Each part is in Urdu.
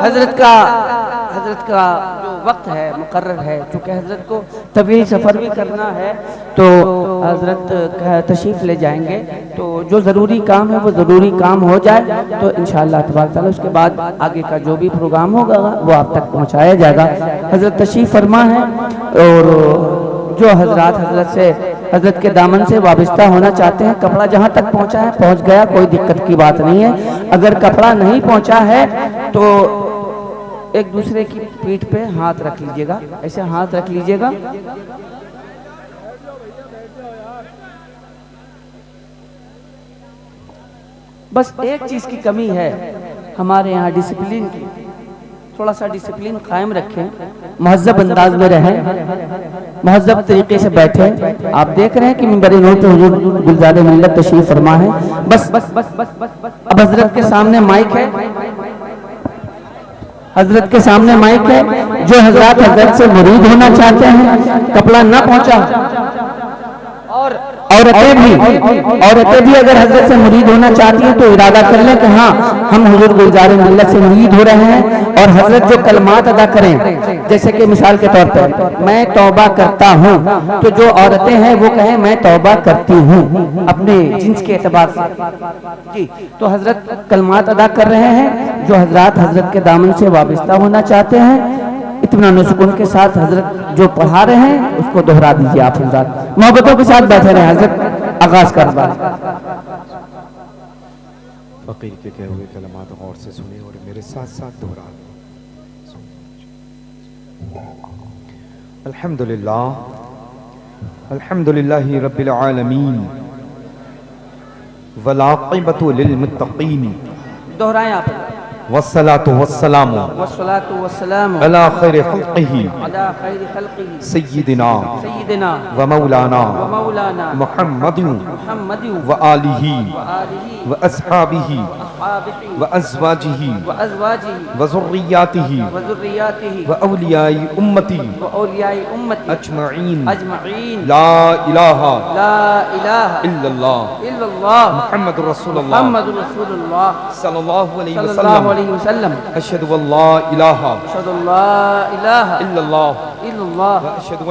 حضرت کا جو وقت ہے مقرر ہے، چونکہ حضرت کو طویل سفر بھی کرنا ہے تو حضرت تشریف لے جائیں گے، تو جو ضروری کام ہے وہ ضروری کام ہو جائے تو انشاءاللہ تبارک تعالیٰ اس کے بعد آگے کا جو بھی پروگرام ہوگا وہ آپ تک پہنچایا جائے گا۔ حضرت تشریف فرما ہے، اور جو حضرات حضرت کے دامن سے وابستہ ہونا چاہتے ہیں، کپڑا جہاں تک پہنچا ہے پہنچ گیا، کوئی دقت کی بات نہیں ہے۔ اگر کپڑا نہیں پہنچا ہے تو ایک دوسرے کی پیٹھ پہ ہاتھ رکھ لیجئے گا، ایسے ہاتھ رکھ لیجئے گا۔ بس ایک چیز کی کمی ہے ہمارے یہاں، ڈسپلین کی، تھوڑا سا ڈسپلین قائم رکھیں، مہذب انداز میں رہیں، مہذب طریقے سے بیٹھیں۔ آپ دیکھ رہے ہیں کہ منبر نور پہ حضور گلزار ملت تشریف فرما ہے۔ بس اب حضرت کے سامنے مائک ہے، حضرت کے سامنے مائک ہے، جو حضرات حضرت سے مرید ہونا چاہتے ہیں، کپڑا نہ پہنچا، عورتیں بھی اگر حضرت سے مرید ہونا چاہتی ہیں تو ارادہ کر لیں کہ ہاں ہم حضور گلزار ملت سے مرید ہو رہے ہیں، اور حضرت جو کلمات ادا کریں، جیسے کہ مثال کے طور پر میں توبہ کرتا ہوں، تو جو عورتیں ہیں وہ کہیں میں توبہ کرتی ہوں اپنے جنس کے اعتبار سے، جی تو حضرت کلمات ادا کر رہے ہیں۔ جو حضرات حضرت کے دامن سے وابستہ ہونا چاہتے ہیں، اطمینان و سکون کے ساتھ حضرت جو پڑھا رہے ہیں اس کو دہرا دیجیے۔ آپ حضرات محبتوں کے ساتھ بیٹھے رہے، حضرت آغاز کر رہا ہے۔ فقیر کے کہے ہوئے کلمات غور سے سنیں اور میرے ساتھ ساتھ دہرا دیں۔ الحمدللہ الحمدللہ رب العالمین والعاقبۃ للمتقین، دہرائیں آپ، والصلاة والسلام علی خیر خلقہ سیدنا ومولانا محمد وآلہ وأصحابہ وأزواجہ وذریاتہ وأولیاء امتی اجمعین، لا الہ الا اللہ محمد رسول اللہ صلی اللہ علیہ وسلم۔ اشہد ان لا الہ الا اللہ واشہد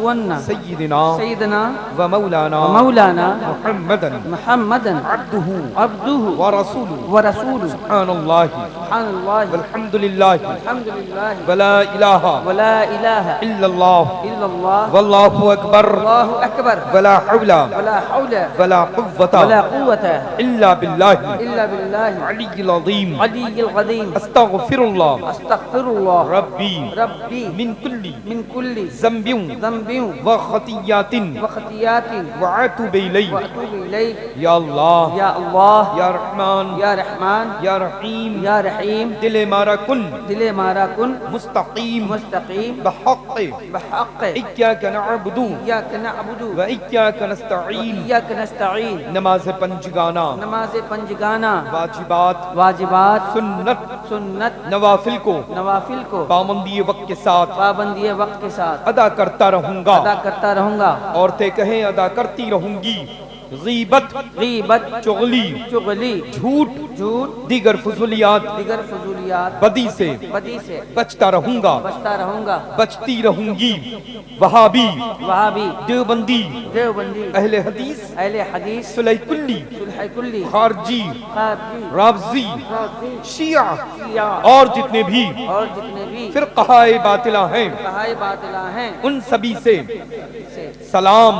ان سیدنا ومولانا محمدا عبدہ ورسولہ، سبحان اللہ والحمدللہ ولا الہ الا اللہ واللہ اکبر ولا حول ولا قوة الا باللہ علی العظیم۔ استغفر اللہ ربی من کل ذنب و خطیات واتوب الیہ، یا اللہ یا رحمان یا رحیم، دل مارا کن مستقیم بحق ایاک نعبد و ایاک نستعین۔ نماز پنجگانہ، واجبات، سنت، نوافل کو پابندی وقت کے ساتھ ادا کرتا رہوں گا۔ عورتیں کہیں ادا کرتی رہوں گی۔ غیبت، چغلی، جھوٹ، دیگر فضولیات، بدی سے بچتا رہوں گا، بچتی رہوں گی۔ وہابی، دیوبندی، اہل حدیث، صلح کلی، خارجی، رافضی، شیعہ اور جتنے بھی فرقہ باطلہ ہیں ان سبھی سے سلام،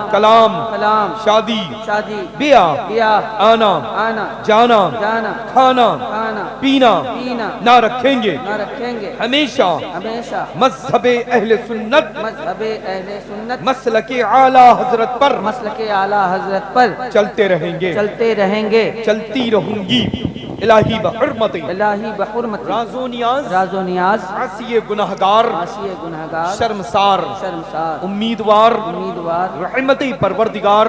کلام، شادی، بیاہ، آنا، جانا، کھانا، پینا نہ رکھیں گے ہمیشہ۔ مذہب اہل سنت، مسلک اعلیٰ حضرت پر چلتے رہیں گے، چلتی رہوں گی۔ الہی بحرمت راز و نیاز، عاصی گناہگار، شرمسار، امیدوار، رحمت پروردگار،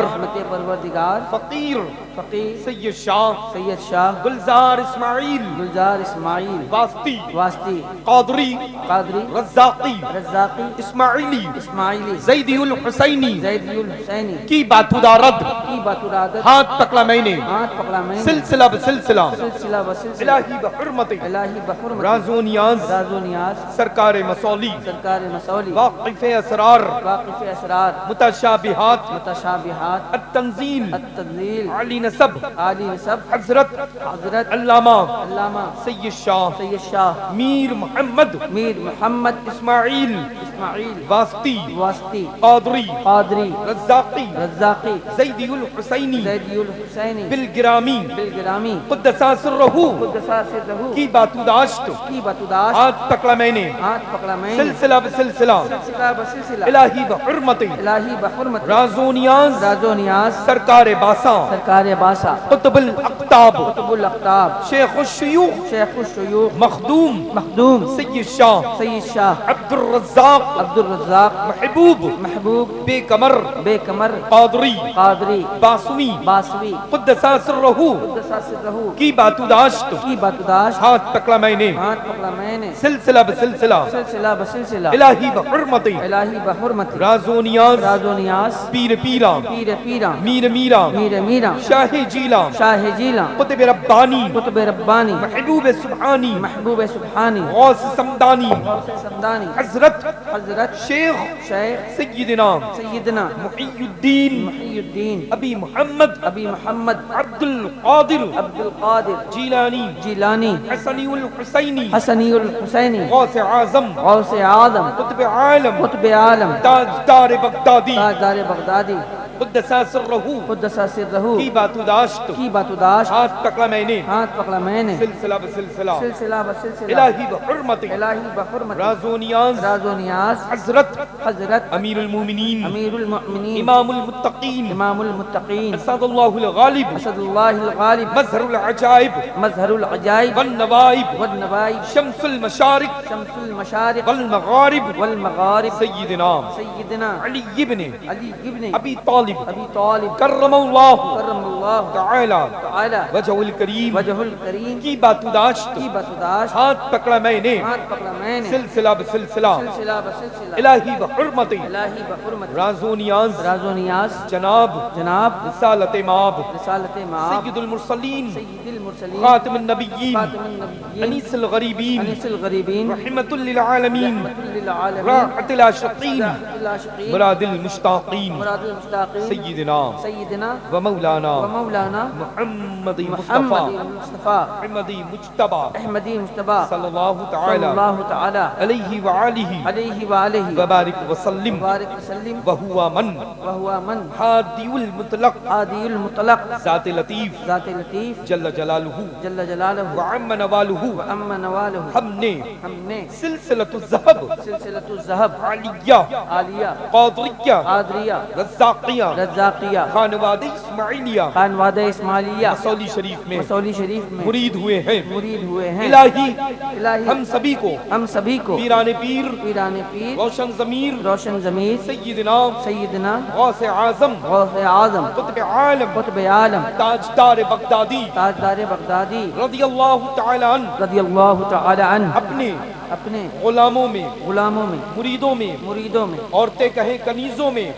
فقیر فقیر سید شاہ سید شاہ گلزار اسماعیل گلزار اسماعیل واسطی واسطی قادری قادری رزاقی رزاقی اسماعیلی اسماعیلی زیدی الحسینی زیدی الحسینی کی باتودہ رد کی باتورادت ہاتھ پکڑا میں نے ہاتھ پکڑا میں نے سلسلہ بسلسلہ سلسلہ بسلسلہ الہی بحرمت الہی بحرمت راز و نیاز راز و نیاز سرکار مسولی سرکار مسولی واقف اسرار واقف اسرار متشابہات متشابہات التنزیل التنزیل علی نسب عالی نسب حضرت حضرت علامہ علامہ سید شاہ سید شاہ میر محمد میر محمد اسماعیل اسماعیل واسطی واسطی قادری قادری رزاقی رزاقی زیدی الحسینی زیدی الحسینی بالگرامی بالگرامی قدسا سرہ قدسا سرہ کی باتوداشت کی باتوداشت ہاتھ پکڑا میں نے ہاتھ پکڑا میں نے سلسلہ بسلسلہ سلسلہ بسلسلہ الہی بحرمت الہی بحرمت راز و نیاز راز و نیاز سرکار باسا سرکار باسا قطب الاقطاب قطب الاقطاب شیخ الشیوخ شیخ الشیوخ مخدوم مخدوم سید شاہ سید شاہ عبد الرزاق عبد الرزاق محبوب محبوب بے کمر بے کمر قادری قادری باسمی باسوی قدسا سرہ قدسا سرہ کی باتوداشت کی باتوداشت ہاتھ پکڑا میں نے ہاتھ پکڑا میں نے سلسلہ بسلسلہ سلسلہ بسلسلہ الہی بحرمت الہی بحرمت راز و نیاز راز و نیاز پیر پیرا پیر پیرا میر میرا میر میرا شاہ جیلا شاہ جیلا قطب ربانی قطب ربانی محبوب سبحانی محبوب سبحانی غوث سمدانی غوث سمدانی حضرت حضرت شیخ شیخ سیدنا سیدنا محی الدین محی الدین ابی محمد ابی محمد عبد القادر عبد القادر جیلانی جیلانی حسنی الحسینی حسنی الحسینی غوث اعظم غوث اعظم قطب عالم قطب عالم تاجدار بغدادی تاجدار بغدادی قدسا سرہ قدسا سرہ کی باتوداشت کی باتوداشت ہاتھ پکڑا میں نے ہاتھ پکڑا میں نے سلسلہ بسلسلہ سلسلہ بسلسلہ الہی بحرمت الہی بحرمت راز و نیاز راز و نیاز حضرت حضرت امیر المومنین امیر المؤمنین امام المتقین امام المتقین اسد اللہ الغالب اسد اللہ الغالب مظہر العجائب مظہر العجائب والنوائب والنوائب شمس المشارق شمس المشارق والمغارب والمغارب سیدنا سیدنا علی ابن علی ابن ابی طالب ابی طالب کرم اللہ کرم اللہ تعالی تعالی وجہ الکریم وجہ الکریم کی باتوداشت کی باتوداشت ہاتھ پکڑا میں نے ہاتھ پکڑا میں نے سلسلہ بسلسلہ سلسلہ بسلسلہ الہی بحرمت الہی بحرمت راز و نیاز راز و نیاز جناب جناب رسالت ماب رسالت مآب سید المرسلین سید المرسلین خاتم النبیین خاتم النبیین انیس الغریبین انیس الغریبین رحمت للعالمین رحمت للعالمین راحت العاشقین راحت العاشقین مراد المشتاقین مراد المشتاقین سیدنا سیدنا و مولانا ومولانا محمد محمد مصطفی مصطفیٰ احمدی مجتبی احمدی مصطفیٰ صلی اللہ صلی تعالی اللہ تعالی علیہ وآلہ علیہ وآلہ وبارک وسلم وبارک وسلم وہوا من وہو من ہادی المطلق عادی المطلق ذات لطیف ذات لطیف جل جلالہ جل جلالہ وعم نوالہ وأما نوالہ ہم نے ہم نے سلسلۃ الذہب سلسلۃ الذہب عالیہ عالیہ قادریہ قادریہ رزاقیہ رزاقیہ خانواد اسماعیلیہ خانوادہ اسماعیلیہ مسولی شریف میں مسولی شریف میں مرید ہوئے ہیں مرید ہوئے ہیں الہی الہی ہم سبھی کو ہم سبھی کو پیران پیر پیران پیر روشن ضمیر روشن ضمیر سیدنا سیدنا غوث اعظم غوث اعظم قطب عالم قطب عالم تاجدار بغدادی تاجدار بغدادی رضی اللہ تعالی عنہ رضی اللہ تعالی عنہ اپنے اپنے غلاموں میں غلاموں میں مریدوں میں مریدوں میں عورتیں کہیں کنیزوں میں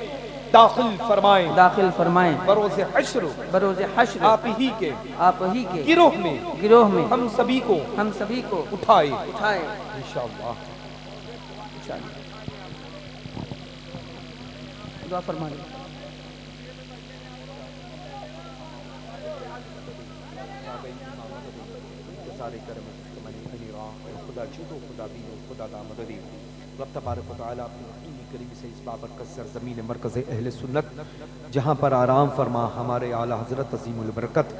داخل فرمائیں داخل فرمائیں بروز حشر بروز حشر آپ ہی کے آپ ہی کے گروہ میں گروہ میں ہم سبھی کو ہم سبھی کو اٹھائے اٹھائے انشاءاللہ دعا فرما لیں خدا چودو خدا بینو خدا دا مددی رب تبارک و تعالی اپنی حکیمی کریم سے اس بابرکت سرزمین مرکز اہل سنت جہاں پر آرام فرما ہمارے اعلی حضرت عظیم البرکت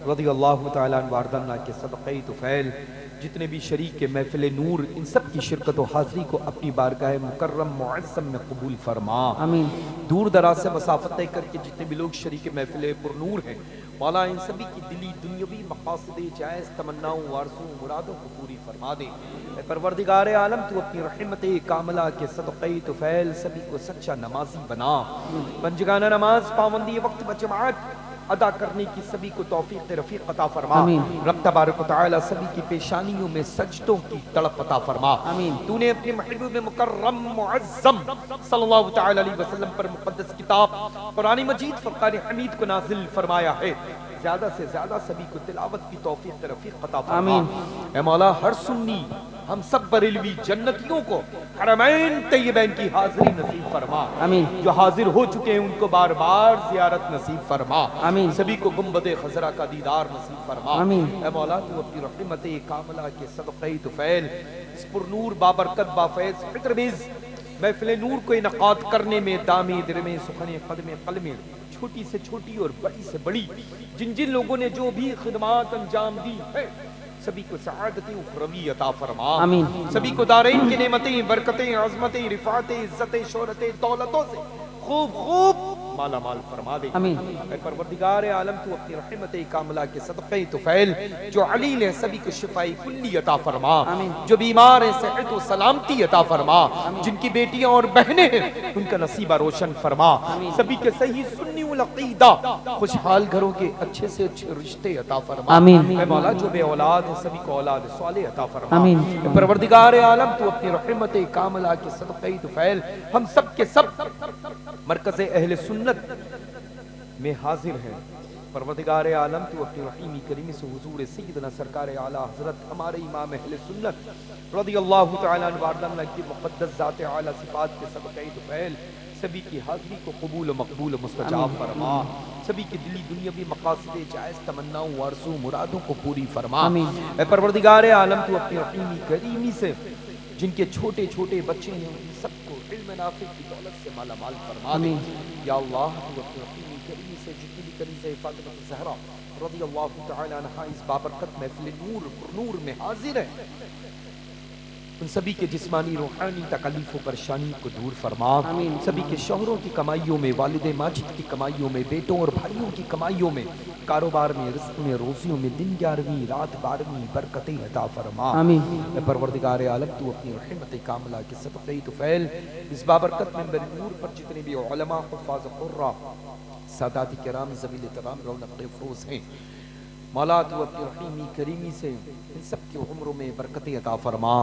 رضی اللہ تعالیٰ عنہ واردنا کے صدقہ طفیل جتنے بھی شریک کے محفل نور ان سب کی شرکت و حاضری کو اپنی بارگاہ مکرم معظم میں قبول فرما آمین دور دراز سے مسافت طے کر کے جتنے بھی لوگ شریک محفل پر نور ہیں مولا ان سبھی کی دلی دنیاوی مقاصد جائز تمناؤں وارثوں مرادوں کو پوری فرما دے اے پروردگار عالم تو اپنی رحمت کاملہ کے صدقہ طفیل سبھی کو سچا نمازی بنا پنجگانہ نماز پابندی وقت بجماعت ادا کرنے کی سبھی کو توفیق رفیق عطا فرما آمین۔ رب تبارک و تعالی سبھی کی پیشانیوں میں سجدوں کی تڑپ عطا فرما آمین۔ تو نے اپنے محبوب مکرم معظم صلی اللہ تعالی علیہ وسلم پر مقدس کتاب قرآن مجید فرقان حمید کو نازل فرمایا ہے، زیادہ سے زیادہ سبھی کو تلاوت کی توفیق رفیق عطا فرما آمین۔ اے مولا ہر سنی ہم سب بریلوی جنتیوں کو حرمین طیبین کی حاضری نصیب فرما، آمین۔ جو حاضر ہو چکے ہیں ان کو بار بار زیارت نصیب فرما، آمین۔ سبھی کو گنبد خضرا کا دیدار نصیب فرما۔ آمین۔ اے مولا تو اپنی رحمت کاملہ کے صدقہ طفیل اس پر نور بابرکت بافیض فکرمیز محفل نور کو انعقاد کرنے میں دامی درمے سخن قدم قلم چھوٹی سے چھوٹی اور بڑی سے بڑی جن جن لوگوں نے جو بھی خدمات انجام دی ہے سبھی کو سعادت اخروی عطا فرما، آمین۔ سبھی کو دارین کی نعمتیں برکتیں عظمتیں رفعتیں عزتیں شہرتیں دولتوں سے خوب خوب مالا مال فرما دے۔ آمین۔ اے پروردگار عالم تو اپنی رحمت کاملہ کے صدقہ طفیل جو علیل ہے سبھی کو شفاء کلی عطا فرما، آمین۔ جو بیمار ہیں صحت و سلامتی عطا فرما، جن کی بیٹیاں اور بہنیں ہیں ان کا نصیبہ روشن فرما، سبھی کے صحیح سنی العقیدہ خوشحال گھروں کے اچھے سے اچھے رشتے عطا فرما۔ آمین۔ اے مولا جو بے اولاد ہے سبھی کو اولاد صالح عطا فرما۔ آمین۔ اے پروردگار عالم تو اپنی رحمت کاملہ کے صدقہ طفیل ہم سب کے سب مرکز اہل سنت میں حاضر ہیں، پروردگار عالم تو اپنی رحیمی کریمی سے حضور سیدنا سرکار اعلی حضرت ہمارے امام اہل سنت رضی اللہ تعالیٰ عنہ وارض کی مقدس ذات اعلی صفات کے صدقہ طفیل سبھی کی حاضری کو قبول و مقبول و مستجاب فرما، سبھی کی دلی دنیاوی مقاصد جائز تمناؤں آرزو مرادوں کو پوری فرما۔ اے پروردگار عالم تو اپنی رحیمی کریمی سے جن کے چھوٹے چھوٹے بچے ہیں ان سب کو علم نافع کی دولت سے مالا مال فرما دے۔ یا اللہ تو اپنی رحیمی کریمی سے جتنی بھی کنیزہ فاطمہ زہرا رضی اللہ تعالی عنہا اس بابرکت محفل نور پر نور میں حاضر ہے، ان سبھی کے جسمانی روحانی تکلیف و پریشانی کو دور فرما، سبھی کے شوہروں کی کمائیوں میں، والد ماجد کی کمائیوں میں، بیٹوں اور بھائیوں کی کمائیوں میں، کاروبار میں، رزق میں، روزیوں میں، دن 11ویں رات 12ویں برکتیں عطا فرما۔ اے پروردگار عالم تو اپنی رحمت کاملہ کے صدقہ طفیل اس بابرکت منبر نور پر جتنے بھی علماء حفاظ قرہ سادات کرام ذویل احترام رونق افروز ہیں، مولا تو اپنی رحیمی کریمی سے ان سب کی عمروں میں برکتیں عطا فرما،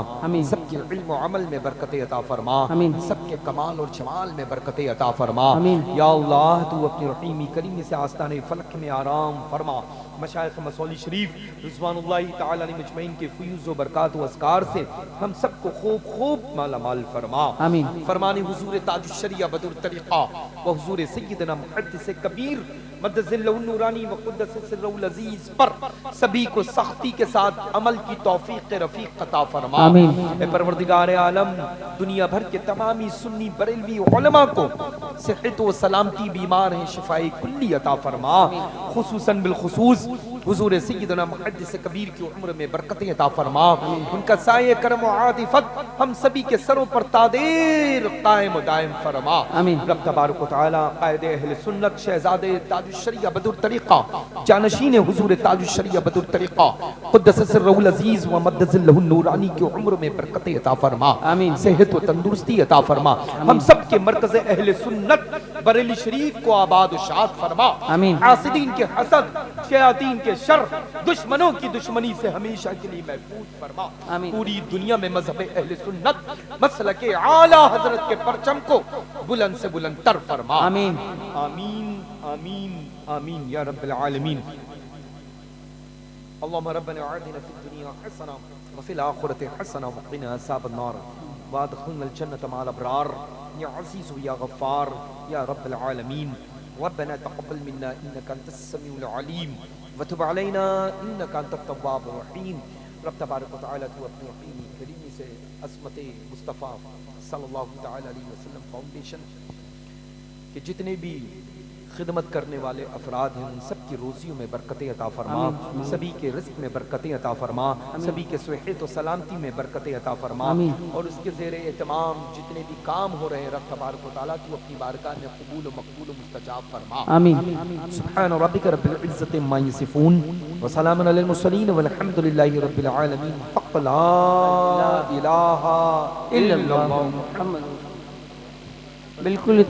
سب کے علم و عمل میں برکتیں عطا فرما، سب کے کمال اور جمال میں برکتیں عطا فرما۔ یا اللہ تو اپنی رحیمی کریمی سے آستان فلک میں آرام فرما، مشائخ مسولی شریف رضوان اللہ تعالی علیہ مجمعین کے فیوز و برکات و اذکار سے ہم سب کو خوب خوب مالا مال فرما۔ فرمان حضور تاج الشریعہ بدر طریقہ و حضور سیدنا محدث کبیر مدد ذلہ النورانی و قدس سر العزیز پر سبھی کو سختی کے ساتھ عمل کی توفیق رفیق عطا فرما۔ اے پروردگار عالم دنیا بھر کے تمامی سنی بریلوی علماء کو صحت و سلامتی، بیمار ہیں شفاء کلی عطا فرما، خصوصاً بالخصوص حضور سیدنا محدث کبیر کی عمر میں برکتیں عطا فرما، ان کا سایہ کرم و عاطفت ہم سبھی کے سروں پر تادیر قائم و دائم فرما۔ رب تبارک و تعالی قائد اہل سنت شہزاد تاج الشریعہ بدر طریقہ جانشین حضور تاج الشریعہ بدر طریقہ قدس سر العزیز و مدد ذلہ النورانی کی عمر میں برکتیں عطا فرما، صحت و تندرستی عطا فرما، ہم سب کے مرکز اہل سنت بریلی شریف کو آباد و شاد فرما، حاسدین کے حسد، شیاطین کے شر، دشمنوں کی دشمنی سے ہمیشہ کے لیے محفوظ فرما، پوری دنیا میں مذہب اہل سنت مسلک اعلی حضرت کے پرچم کو بلند سے بلند تر فرما۔ آمین آمین آمین آمین یا رب العالمین۔ اللهم ربنا آتنا في الدنيا حسنة وفي الآخرة حسنة وقنا عذاب النار وادخلنا الجنة مع الأبرار يا عزيز يا غفار يا رب العالمين۔ ربنا تقبل منا إنك أنت السميع العليم وتب علينا إنك أنت التواب الرحيم۔ رب تبارک و تعالیٰ تو اپنی رحیمی کریمی سے عظمت مصطفیٰ صلی اللہ تعالی علیہ وسلم فاؤنڈیشن کہ جتنے بھی خدمت کرنے والے افراد ہیں ان سب کی روزیوں میں برکتیں عطا فرما، سبھی کے رزق میں برکتیں عطا فرما، سبھی کے صحت و سلامتی میں برکتیں عطا فرما، اور اس کے زیر اہتمام جتنے بھی کام ہو رہے ہیں رب تبارک و تعالیٰ تو اپنی بارگاہ میں قبول و مقبول و مستجاب فرما۔ سبحان ربک رب العزت عما یصفون وسلام علی المرسلین والحمد للہ رب العالمین۔ حق لا الہ الا اللہ محمد۔ بالکل